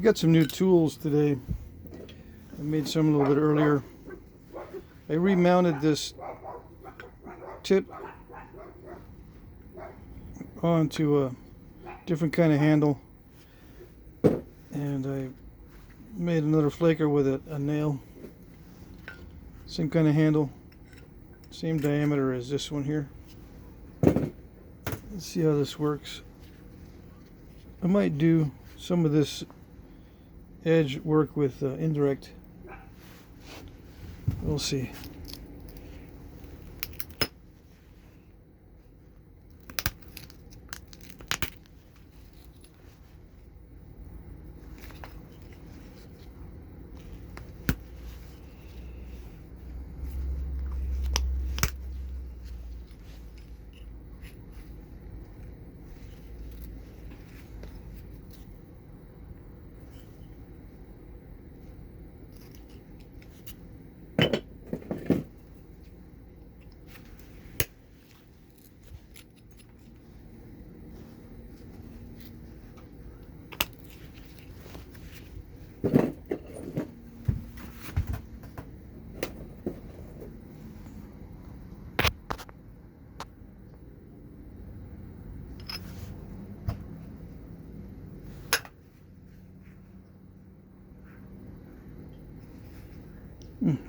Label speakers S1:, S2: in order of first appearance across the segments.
S1: got some new tools today. I made some a little bit earlier. I remounted this tip onto a different kind of handle, and I made another flaker with a nail. Same kind of handle, same diameter as this one here. Let's see how this works. I might do some of this edge work with indirect. We'll see.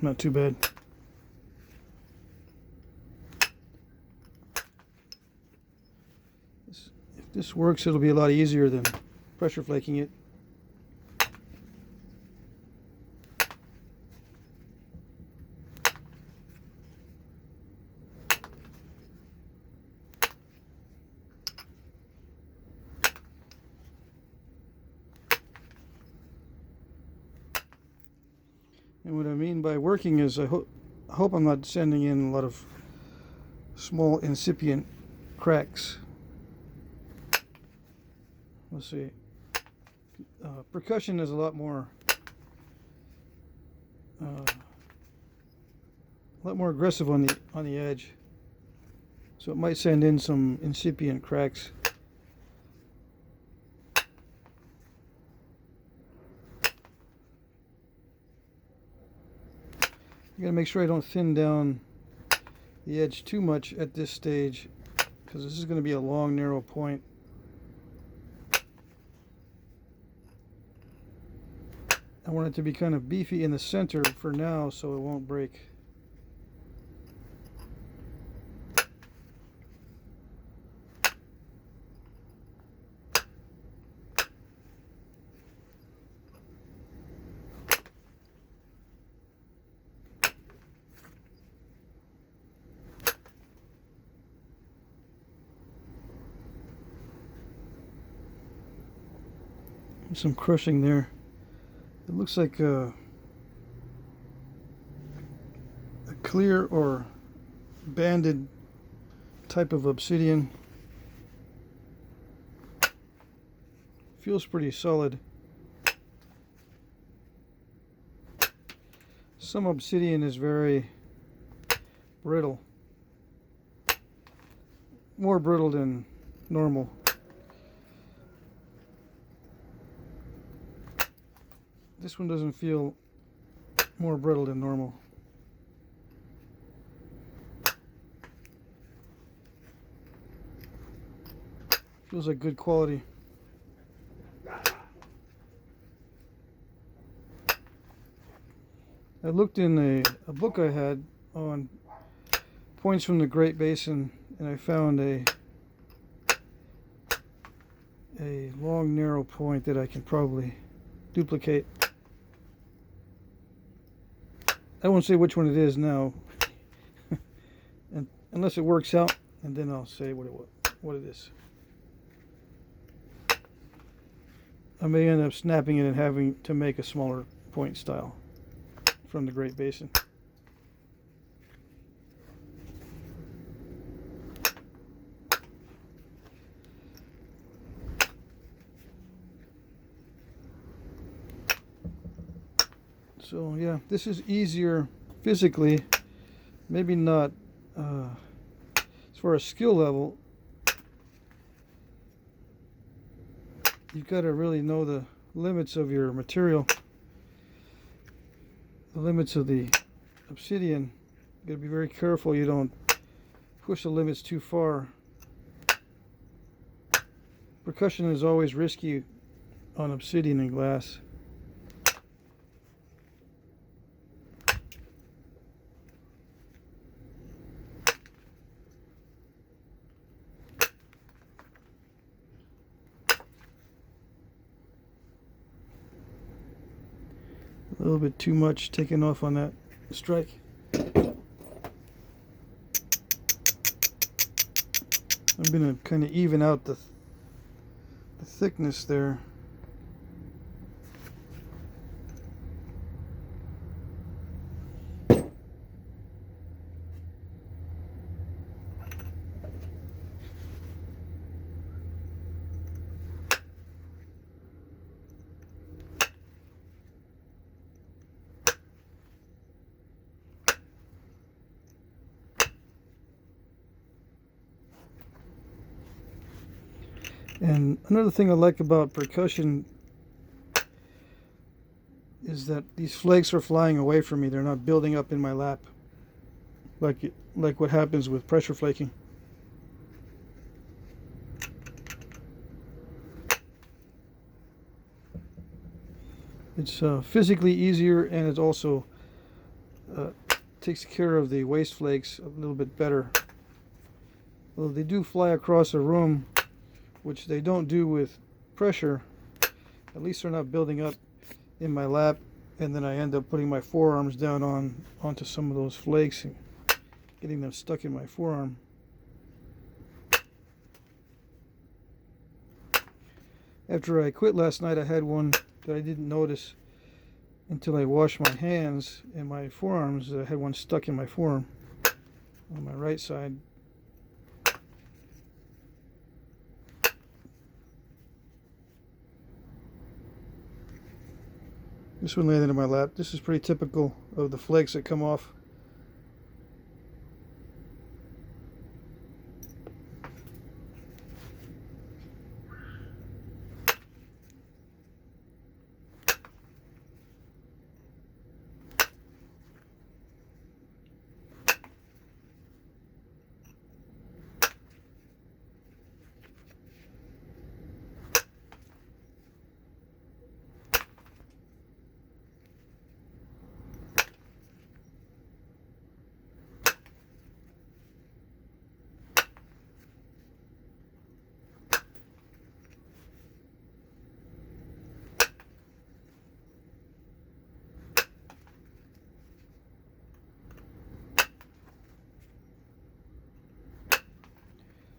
S1: Not too bad. If this works, it'll be a lot easier than pressure flaking it. And what I mean by working is I hope I'm not sending in a lot of small incipient cracks. Let's see. Percussion is a lot more aggressive on the edge, so it might send in some incipient cracks. I gotta make sure I don't thin down the edge too much at this stage, because this is going to be a long, narrow point. I want it to be kind of beefy in the center for now so it won't break. Some crushing there. It looks like a clear or banded type of obsidian. Feels pretty solid. Some obsidian is very brittle. More brittle than normal. This one doesn't feel more brittle than normal. Feels like good quality. I looked in a book I had on points from the Great Basin, and I found a long, narrow point that I can probably duplicate. I won't say which one it is now, and unless it works out, and then I'll say what it is. I may end up snapping it and having to make a smaller point style from the Great Basin. So yeah, this is easier physically, maybe not as far as skill level. You've got to really know the limits of your material, the limits of the Obsidian. You gotta be very careful you don't push the limits too far. Percussion is always risky on Obsidian and glass. A little bit too much taken off on that strike. I'm going to kind of even out the thickness there. And another thing I like about percussion is that these flakes are flying away from me. They're not building up in my lap like what happens with pressure flaking. It's physically easier, and it also takes care of the waste flakes a little bit better. Although they do fly across a room, which they don't do with pressure, at least they're not building up in my lap, and then I end up putting my forearms down onto some of those flakes and getting them stuck in my forearm. After I quit last night, I had one that I didn't notice until I washed my hands and my forearms. I had one stuck in my forearm on my right side. This one landed in my lap. This is pretty typical of the flakes that come off.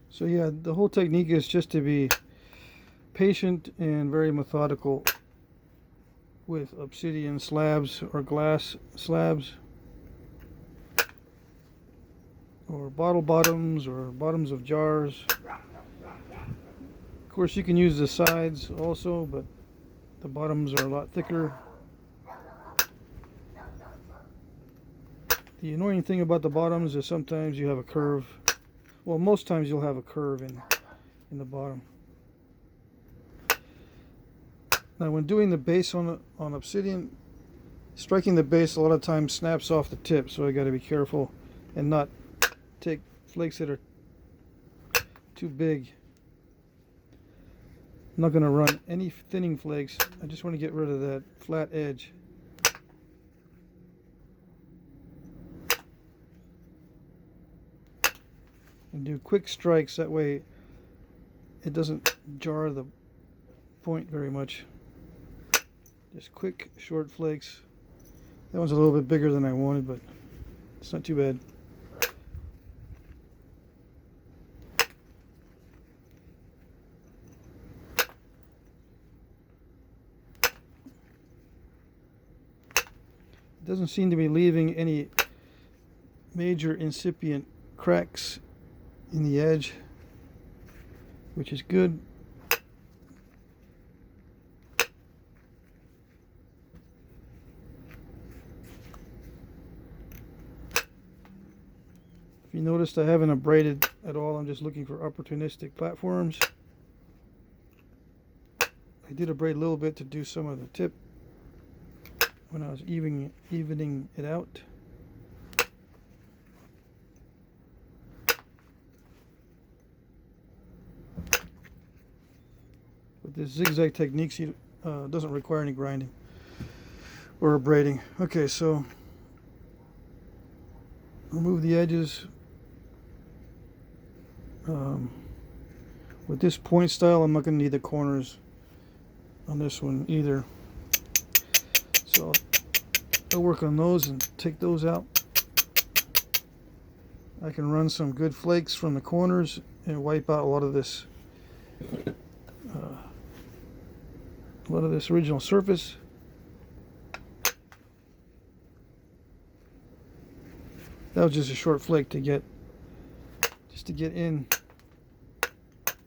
S1: So yeah, the whole technique is just to be patient and very methodical with obsidian slabs or glass slabs or bottle bottoms or bottoms of jars. Of course, you can use the sides also, but the bottoms are a lot thicker. The annoying thing about the bottoms is sometimes you have a curve. Well, most times you'll have a curve in the bottom. Now, when doing the base on obsidian, striking the base a lot of times snaps off the tip, so I got to be careful and not take flakes that are too big. I'm not going to run any thinning flakes. I just want to get rid of that flat edge. And do quick strikes, that way it doesn't jar the point very much. Just quick short flakes. That one's a little bit bigger than I wanted, but it's not too bad. It doesn't seem to be leaving any major incipient cracks in the edge, which is good. If you noticed, I haven't abraded at all. I'm just looking for opportunistic platforms. I did abrade a little bit to do some of the tip when I was evening it out. But this zigzag technique doesn't require any grinding or abrading. Okay, so remove the edges. With this point style, I'm not going to need the corners on this one either. So I'll work on those and take those out. I can run some good flakes from the corners and wipe out a lot of this original surface. That was just a short flake to get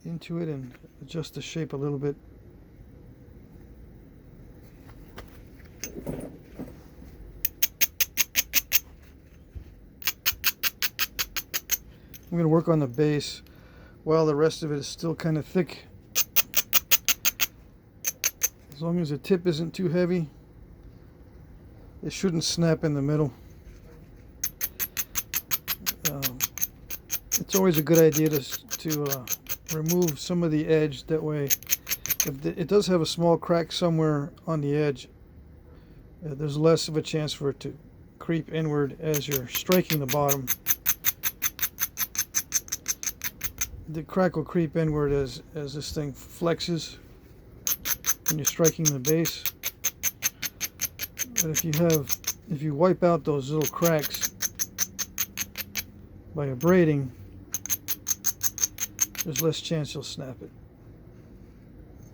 S1: into it and adjust the shape a little bit. I'm going to work on the base while the rest of it is still kind of thick. As long as the tip isn't too heavy, it shouldn't snap in the middle. It's always a good idea to remove some of the edge. That way, if it does have a small crack somewhere on the edge, there's less of a chance for it to creep inward as you're striking the bottom. The crack will creep inward as this thing flexes when you're striking the base. But if you wipe out those little cracks by abrading, there's less chance you'll snap it,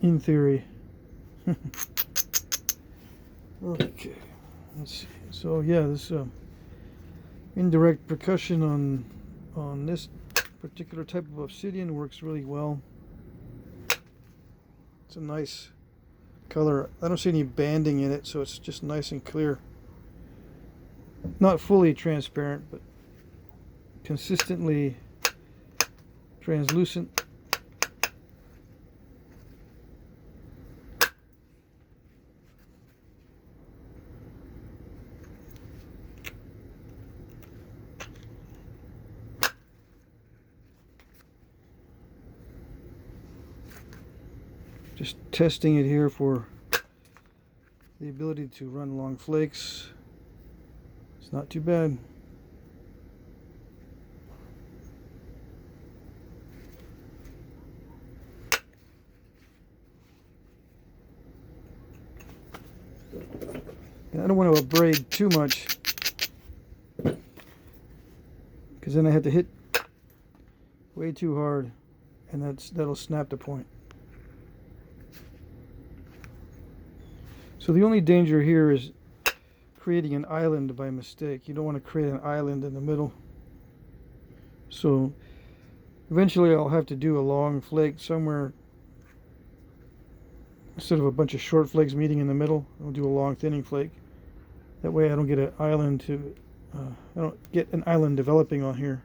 S1: in theory. Okay, let's see. So yeah, this indirect percussion on this particular type of obsidian works really well. It's a nice color. I don't see any banding in it, so it's just nice and clear. Not fully transparent, but consistently translucent. Just testing it here for the ability to run long flakes. It's not too bad. And I don't want to abrade too much, because then I have to hit way too hard, and that'll snap the point. So the only danger here is creating an island by mistake. You don't want to create an island in the middle. So eventually I'll have to do a long flake somewhere. Instead of a bunch of short flakes meeting in the middle, I'll do a long thinning flake. That way I don't get an island developing on here.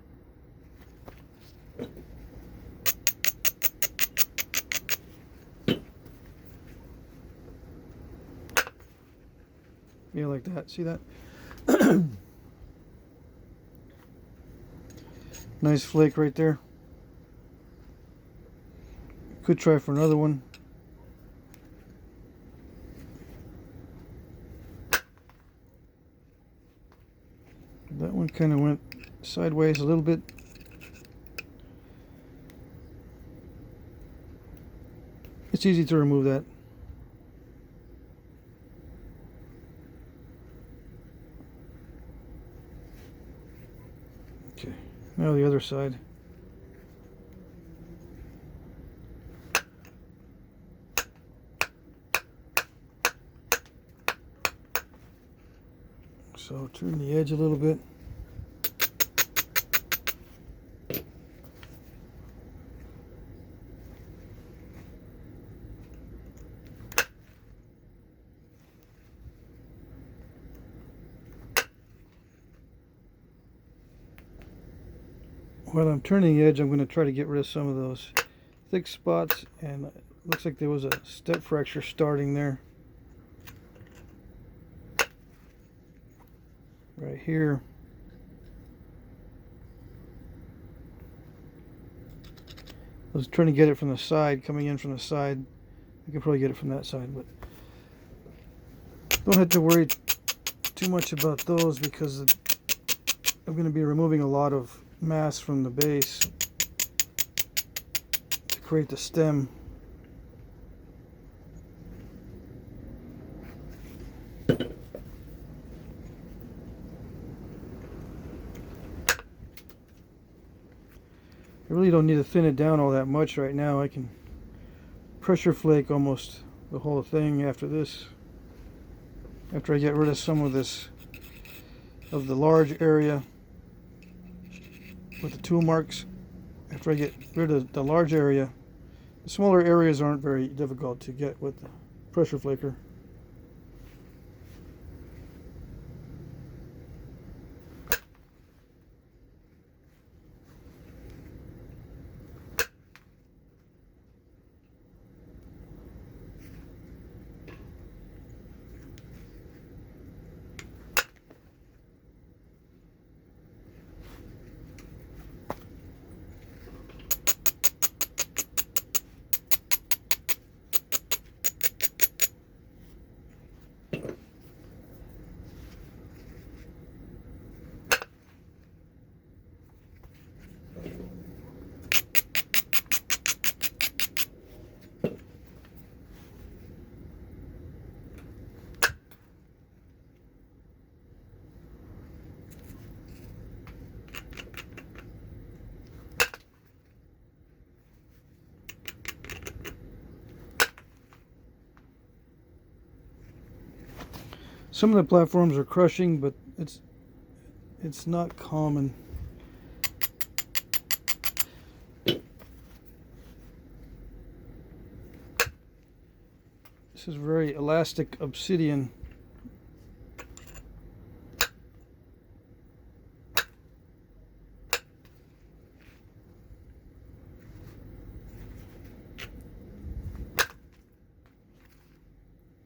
S1: Yeah, like that. See that? Nice flake right there. Could try for another one. That one kind of went sideways a little bit. It's easy to remove that. Okay, now the other side. So turn the edge a little bit. While I'm turning the edge, I'm going to try to get rid of some of those thick spots and Looks like there was a step fracture starting there. Right here. I was trying to get it from the side, coming in from the side. I could probably get it from that side, but don't have to worry too much about those because I'm going to be removing a lot of mass from the base to create the stem. I really don't need to thin it down all that much right now. I can pressure flake almost the whole thing after this. After I get rid of some of this, of the large area with the tool marks. After I get rid of the large area, the smaller areas aren't very difficult to get with the pressure flaker. Some of the platforms are crushing, but it's not common. This is very elastic obsidian.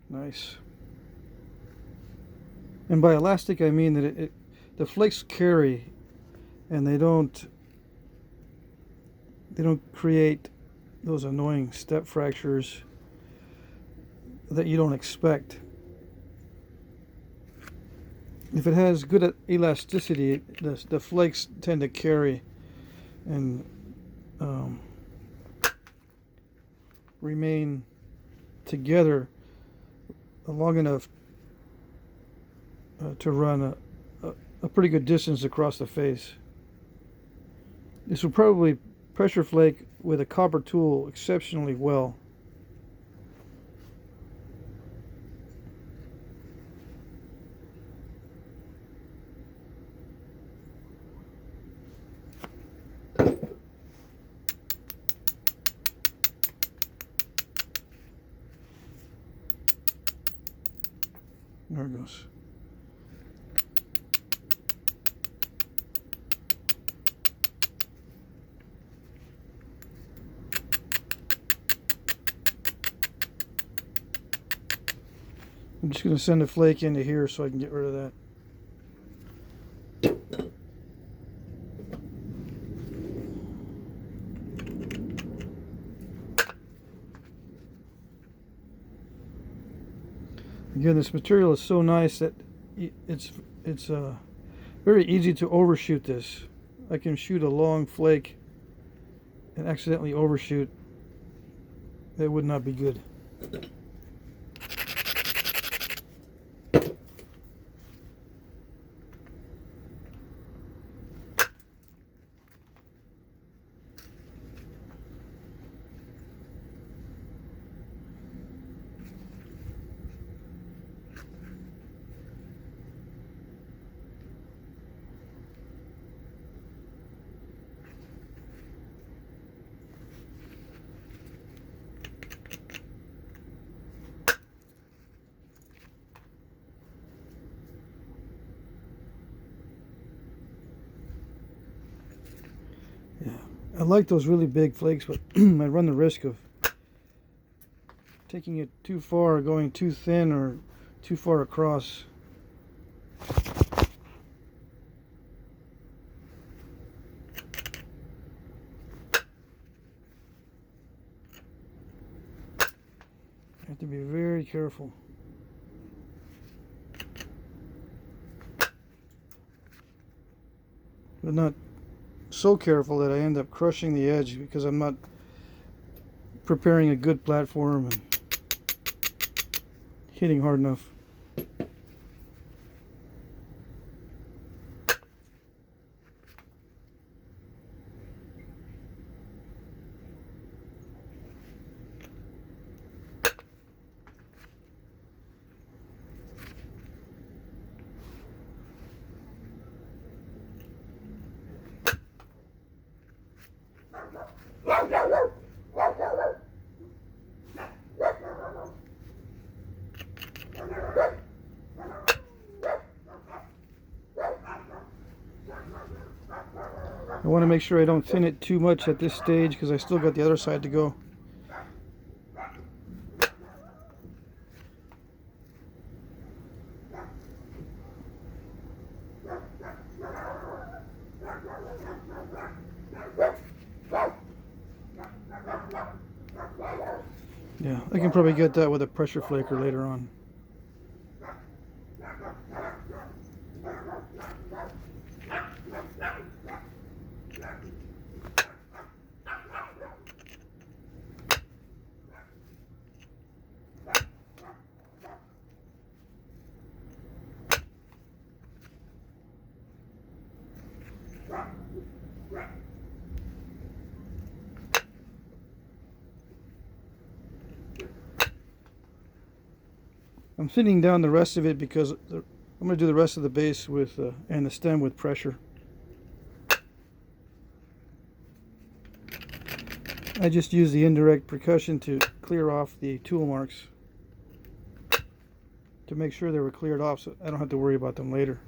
S1: Nice. And by elastic, I mean that the flakes carry, and they don't create those annoying step fractures that you don't expect. If it has good elasticity, the flakes tend to carry and remain together long enough to run a pretty good distance across the face. This will probably pressure flake with a copper tool exceptionally well. There it goes. I'm just going to send a flake into here so I can get rid of that. Again, this material is so nice that it's very easy to overshoot this. I can shoot a long flake and accidentally overshoot. That would not be good. I like those really big flakes, but I run the risk of taking it too far, going too thin or too far across. You have to be very careful. But not so careful that I end up crushing the edge because I'm not preparing a good platform and hitting hard enough. I want to make sure I don't thin it too much at this stage because I still got the other side to go. Yeah, I can probably get that with a pressure flaker later on. I'm thinning down the rest of it because I'm going to do the rest of the base with and the stem with pressure. I just use the indirect percussion to clear off the tool marks to make sure they were cleared off so I don't have to worry about them later.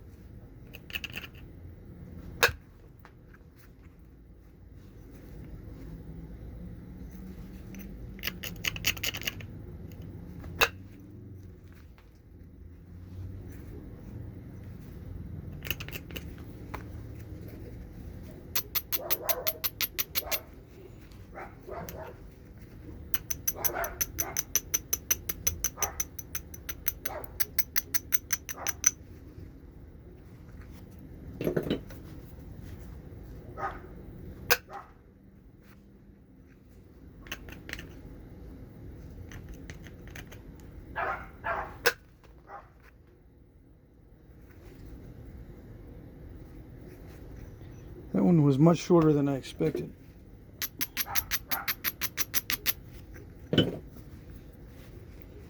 S1: That one was much shorter than I expected.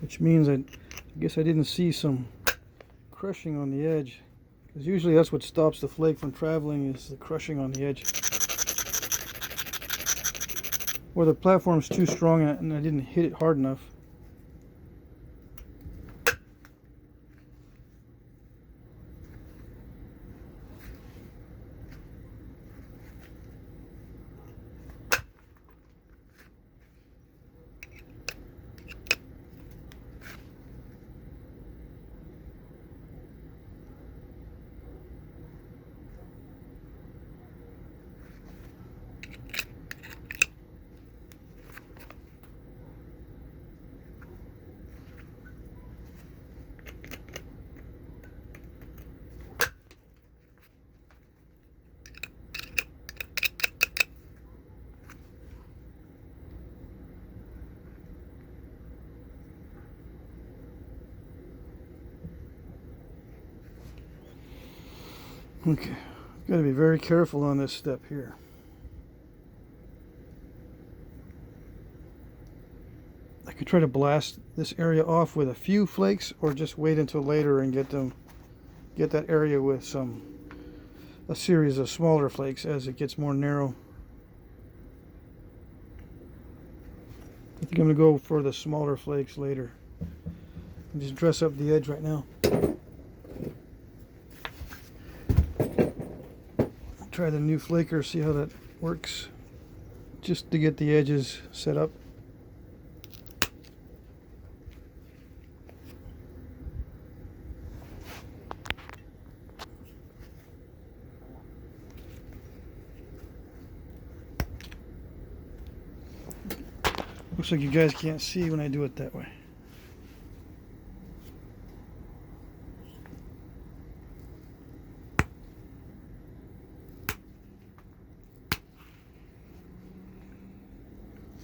S1: Which means I guess I didn't see some crushing on the edge. Because usually that's what stops the flake from traveling, is the crushing on the edge. Or the platform's too strong and I didn't hit it hard enough. Okay, got to be very careful on this step here. I could try to blast this area off with a few flakes, or just wait until later and get that area with a series of smaller flakes as it gets more narrow. I think I'm gonna go for the smaller flakes later and just dress up the edge right now. Try the new flaker, see how that works, just to get the edges set up. Looks like you guys can't see when I do it that way.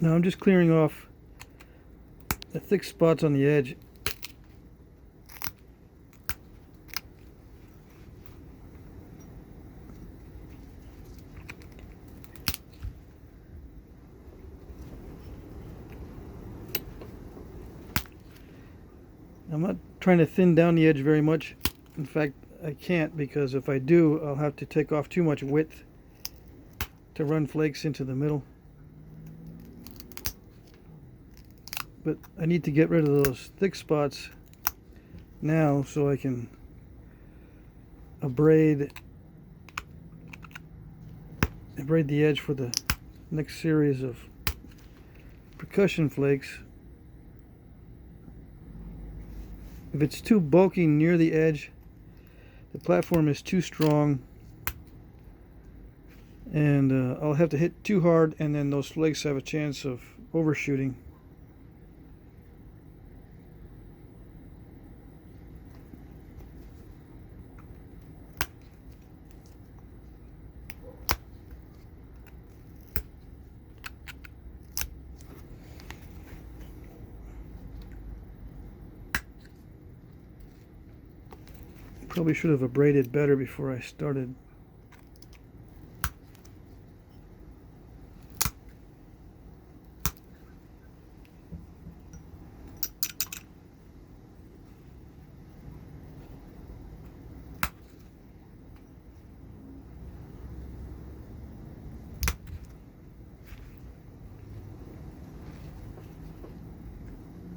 S1: Now I'm just clearing off the thick spots on the edge. I'm not trying to thin down the edge very much. In fact, I can't, because if I do, I'll have to take off too much width to run flakes into the middle. But I need to get rid of those thick spots now so I can abrade the edge for the next series of percussion flakes. If it's too bulky near the edge, the platform is too strong, and I'll have to hit too hard, and then those flakes have a chance of overshooting. Probably should have abraded better before I started.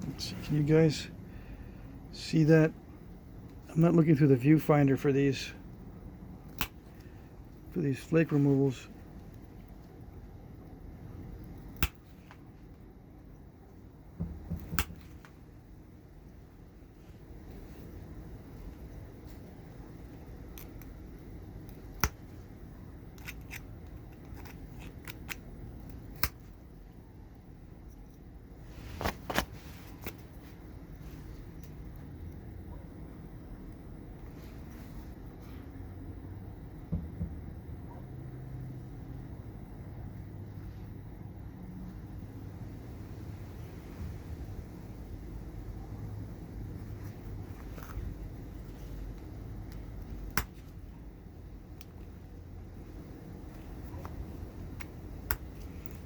S1: Let's see, can you guys see that? I'm not looking through the viewfinder for these flake removals.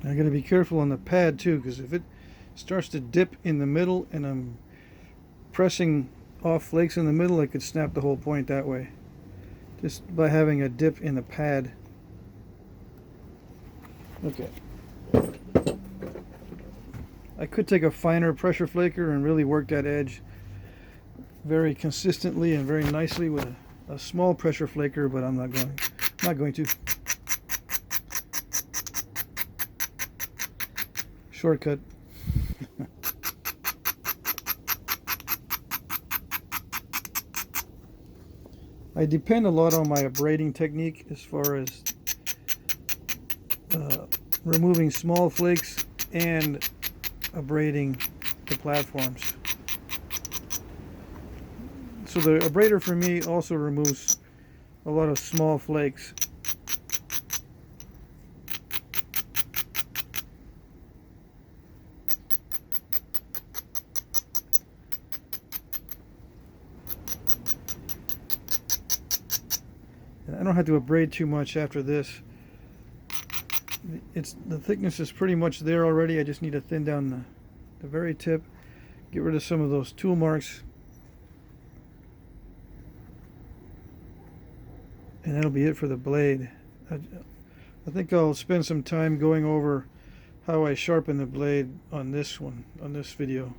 S1: I got to be careful on the pad too, because if it starts to dip in the middle and I'm pressing off flakes in the middle, I could snap the whole point that way, just by having a dip in the pad. Okay. I could take a finer pressure flaker and really work that edge very consistently and very nicely with a small pressure flaker, but I'm not going to. Shortcut. I depend a lot on my abrading technique as far as removing small flakes and abrading the platforms. So the abrader for me also removes a lot of small flakes. I don't have to abrade too much after this. The thickness is pretty much there already. I just need to thin down the very tip, get rid of some of those tool marks, and that'll be it for the blade. I think I'll spend some time going over how I sharpen the blade on this video.